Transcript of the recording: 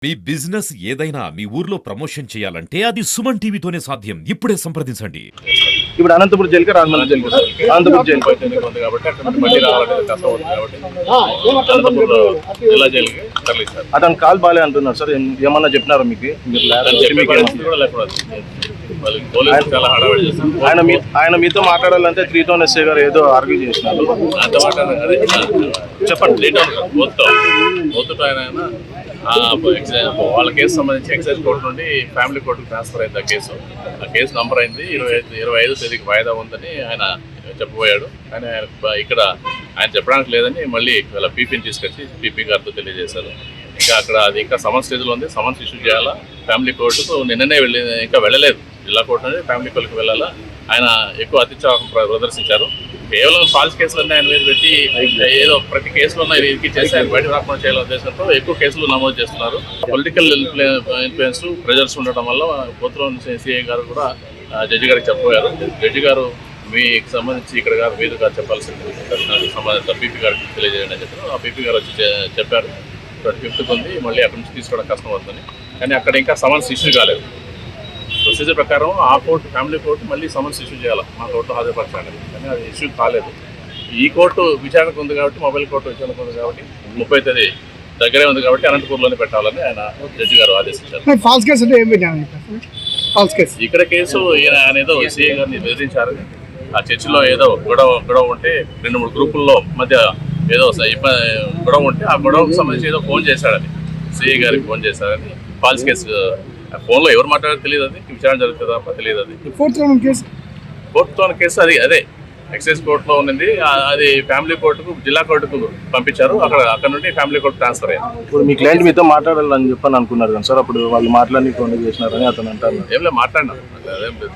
మీ business ఏదైనా మీ ఊర్లో promotion చేయాలంటే అది సుమన్ టీవీతోనే సాధ్యం. ఇప్పుడే సంప్రదించండి. ఇప్పుడు అనంతపురం జైలుకి రాజమండ్రి జైలుకి అనంతపురం జైలు ఉంది కాబట్టి అక్కడ మళ్ళీ రావాలంటే కష్టం అవుతుంది కాబట్టి అనంతపురం జిల్లా జైలుకి తరలిస్తారు. అతను కాల్ బాలే అంటున్నారు సార్, ఏమన్నా చెప్పినారా మీకు? ఆయన మీతో మాట్లాడాలంటే 3 టౌన్ ఎస్ఐ గారు ఏదో ఆర్గ్యూ చేసినారు. చెప్పండి. వాళ్ళ కేసు సంబంధించి ఎక్సైజ్ కోర్టు నుండి ఫ్యామిలీ కోర్టుకు ట్రాన్స్ఫర్ అయింది. ఆ కేసు నంబర్ అయింది. 25 తేదీకి వాయిదా ఉందని ఆయన చెప్పబోయాడు. కానీ ఇక్కడ ఆయన చెప్పడానికి లేదని మళ్ళీ వీళ్ళ పీపీని తీసుకొచ్చి పీపీ గారితో తెలియజేశారు. ఇంకా అక్కడ అది ఇంకా సమన్స్ స్టేజ్లో ఉంది. సమన్స్ ఇష్యూ చేయాలా ఫ్యామిలీ కోర్టుకు. నిన్ననే ఇంకా వెళ్ళలేదు. జిల్లా కోర్టు నుండి ఫ్యామిలీ కోర్టుకు వెళ్ళాలా. ఆయన ఎక్కువ అత్యుత్సాహం ప్రదర్శించారు. కేవలం ఫాల్స్ కేసులన్నీ ఆయన మీద పెట్టి ఏదో ప్రతి కేసులో ఇది చేసి ఆయన బయట రాకుండా చేయాలనే ఉద్దేశంతో ఎక్కువ కేసులు నమోదు చేస్తున్నారు. పొలిటికల్ ఇన్ఫ్లుయెన్స్ ప్రెజర్స్ ఉండడం వల్ల పోతురం సిఐ గారు కూడా జడ్జి గారికి చెప్పబోయారు. జడ్జి గారు మీకు సంబంధించి ఇక్కడ గారు మీరు గారు చెప్పాల్సింది సంబంధిత పీపీ గారికి తెలియజేయండి అని చెప్పారు. ఆ పీపీ గారు వచ్చి చెప్పారు 25th ఉంది, మళ్ళీ అక్కడి నుంచి తీసుకోవడం కష్టం అవుతుంది. కానీ అక్కడ ఇంకా సమన్స్ ఇష్యూ కాలేదు. ప్రొసీజర్ ప్రకారం ఆ కోర్టు ఫ్యామిలీ కోర్టు మళ్ళీ సమన్స్ ఇష్యూ చేయాలి, మా కోర్టు హాజరుపరచాలి. కానీ అది ఇష్యూ కాలేదు. ఈ కోర్టు విచారణకు ఉంది కాబట్టి, మొబైల్ కోర్టు విచారణకు ఉంది కాబట్టి 30వ తేదీ దగ్గరే ఉంది కాబట్టి అనంతపూర్లోనే పెట్టాలని ఆయన జడ్జి గారు ఆదేశించారు. ఇక్కడ కేసు ఆయన ఏదో సిఐ గారిని బెదిరించారు. ఆ చర్చిలో ఏదో గొడవ ఉంటే 2-3 గ్రూపుల్లో మధ్య ఏదో గొడవ ఉంటే ఆ గొడవకు సంబంధించి ఏదో ఫోన్ చేశాడని, సిఐ గారికి ఫోన్ చేశారని ఫాల్స్ కేసు. ఫోన్లో ఎవరు మాట్లాడారో తెలియదు, అది విచారణ జరుగుతుంది తప్ప తెలియదు. అది 4th టౌన్ కేసు అదే ఎక్సైజ్ కోర్టులో ఉన్నది. అది ఫ్యామిలీ కోర్టుకు జిల్లా కోర్టుకు పంపించారు. అక్కడ నుండి ఫ్యామిలీ కోర్టు ట్రాన్స్ఫర్ అయ్యారు. ఇప్పుడు మీ క్లయింట్ మీతో మాట్లాడాలని చెప్పని అనుకున్నారు కదా సార్, అప్పుడు వాళ్ళు మాట్లాడి ఫోన్ చేసినారని అతను అంటారు. ఏం లేదు, మాట్లాడినారు. అదేం లేదు.